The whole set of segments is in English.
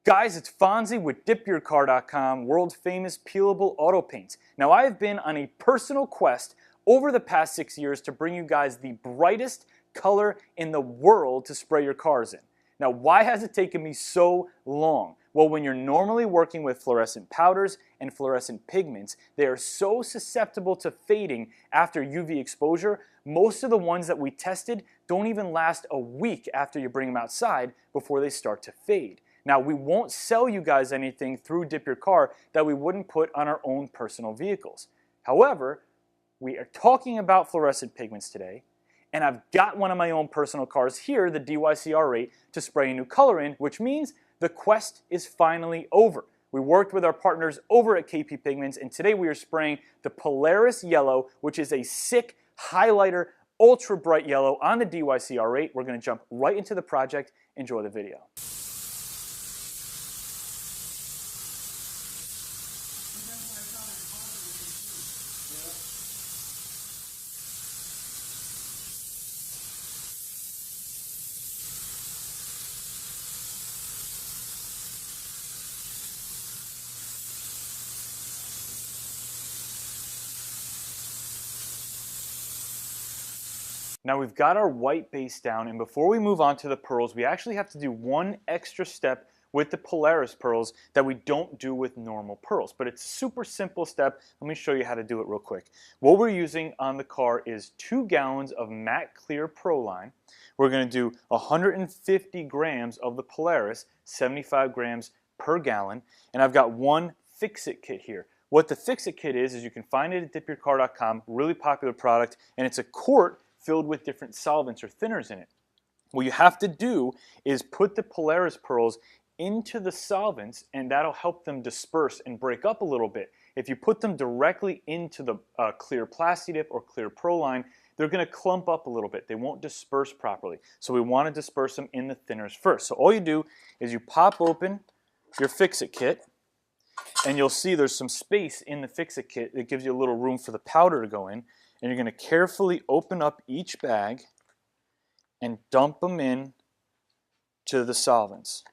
Guys, it's Fonzie with DipYourCar.com, world famous peelable auto paints. Now I have been on a personal quest over the past 6 years to bring you guys the brightest color in the world to spray your cars in. Now why has it taken me so long? Well, when you're normally working with fluorescent powders and fluorescent pigments, they are so susceptible to fading after UV exposure. Most of the ones that we tested don't even last a week after you bring them outside before they start to fade. Now, we won't sell you guys anything through Dip Your Car that we wouldn't put on our own personal vehicles. However, we are talking about fluorescent pigments today, and I've got one of my own personal cars here, the DYC R8, to spray a new color in, which means the quest is finally over. We worked with our partners over at KP Pigments, and today we are spraying the Polaris Yellow, which is a sick highlighter, ultra bright yellow on the DYC R8. We're going to jump right into the project. Enjoy the video. Now we've got our white base down, and before we move on to the pearls, we actually have to do one extra step with the Polaris pearls that we don't do with normal pearls. But it's a super simple step. Let me show you how to do it real quick. What we're using on the car is 2 gallons of matte clear Proline. We're going to do 150 grams of the Polaris, 75 grams per gallon, and I've got one Fix-It kit here. What the Fix-It kit is you can find it at DipYourCar.com, really popular product, and it's a quart filled with different solvents or thinners in it. What you have to do is put the Polaris pearls into the solvents, and that'll help them disperse and break up a little bit. If you put them directly into the clear Plasti-Dip or clear Proline, they're going to clump up a little bit. They won't disperse properly. So we want to disperse them in the thinners first. So all you do is you pop open your Fix-It kit, and you'll see there's some space in the Fix-It kit that gives you a little room for the powder to go in. And you're going to carefully open up each bag and dump them in to the solvents.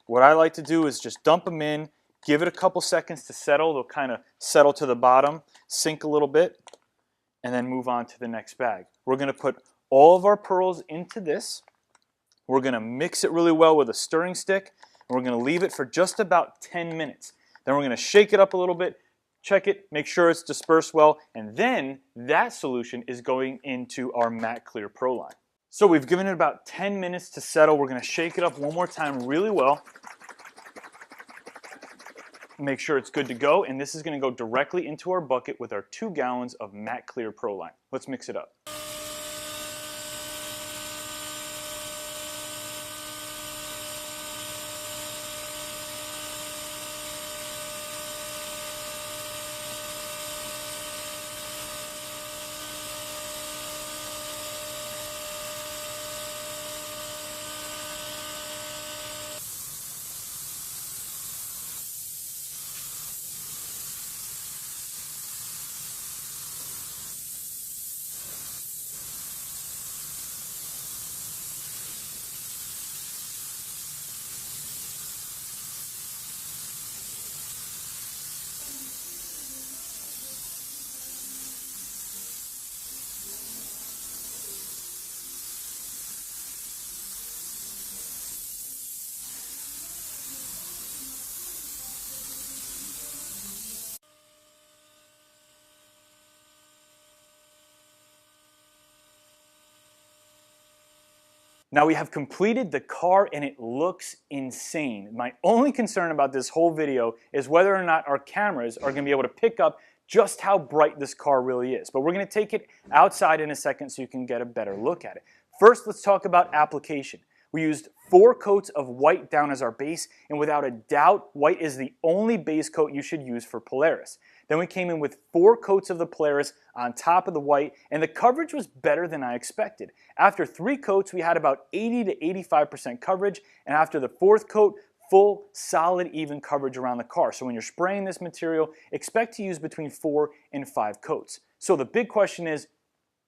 What I like to do is just dump them in, give it a couple seconds to settle. They'll kind of settle to the bottom, sink a little bit, and then move on to the next bag. We're going to put all of our pearls into this. We're going to mix it really well with a stirring stick, and we're going to leave it for just about 10 minutes. Then we're going to shake it up a little bit, check it, make sure it's dispersed well, and then that solution is going into our matte clear Proline. So we've given it about 10 minutes to settle. We're going to shake it up one more time really well. Make sure it's good to go, and this is going to go directly into our bucket with our 2 gallons of matte clear Proline. Let's mix it up. Now we have completed the car and it looks insane. My only concern about this whole video is whether or not our cameras are going to be able to pick up just how bright this car really is. But we're going to take it outside in a second so you can get a better look at it. First, let's talk about application. We used 4 coats of white down as our base, and without a doubt, white is the only base coat you should use for Polaris. Then we came in with 4 coats of the Polaris on top of the white, and the coverage was better than I expected. After 3 coats, we had about 80 to 85% coverage, and after the 4th coat, full, solid, even coverage around the car. So when you're spraying this material, expect to use between 4 and 5 coats. So the big question is,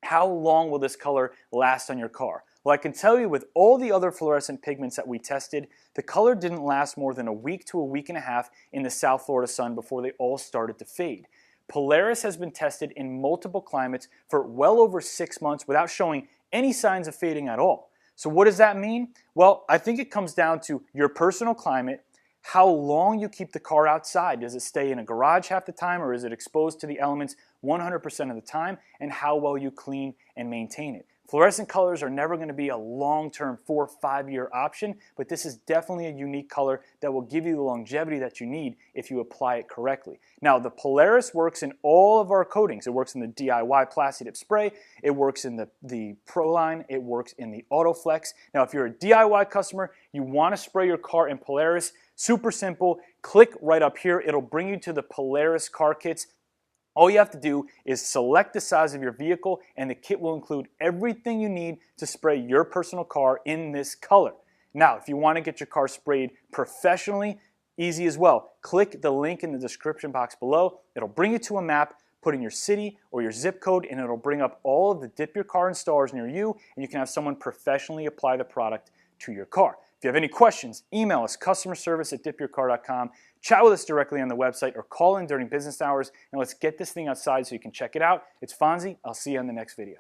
how long will this color last on your car? Well, I can tell you with all the other fluorescent pigments that we tested, the color didn't last more than a week to a week and a half in the South Florida sun before they all started to fade. Polaris has been tested in multiple climates for well over 6 months without showing any signs of fading at all. So what does that mean? Well, I think it comes down to your personal climate, how long you keep the car outside. Does it stay in a garage half the time, or is it exposed to the elements 100% of the time, and how well you clean and maintain it. Fluorescent colors are never going to be a long-term 4 or 5 year option, but this is definitely a unique color that will give you the longevity that you need if you apply it correctly. Now, the Polaris works in all of our coatings. It works in the DIY Plasti Dip Spray, it works in the Pro line, it works in the Autoflex. Now, if you're a DIY customer, you want to spray your car in Polaris, super simple. Click right up here. It'll bring you to the Polaris car kits. All you have to do is select the size of your vehicle, and the kit will include everything you need to spray your personal car in this color. Now, if you want to get your car sprayed professionally, easy as well. Click the link in the description box below. It'll bring you to a map. Put in your city or your zip code, and it'll bring up all of the Dip Your Car installers near you, and you can have someone professionally apply the product to your car. If you have any questions, email us, customerservice@dipyourcar.com, chat with us directly on the website, or call in during business hours, and let's get this thing outside so you can check it out. It's Fonzie. I'll see you on the next video.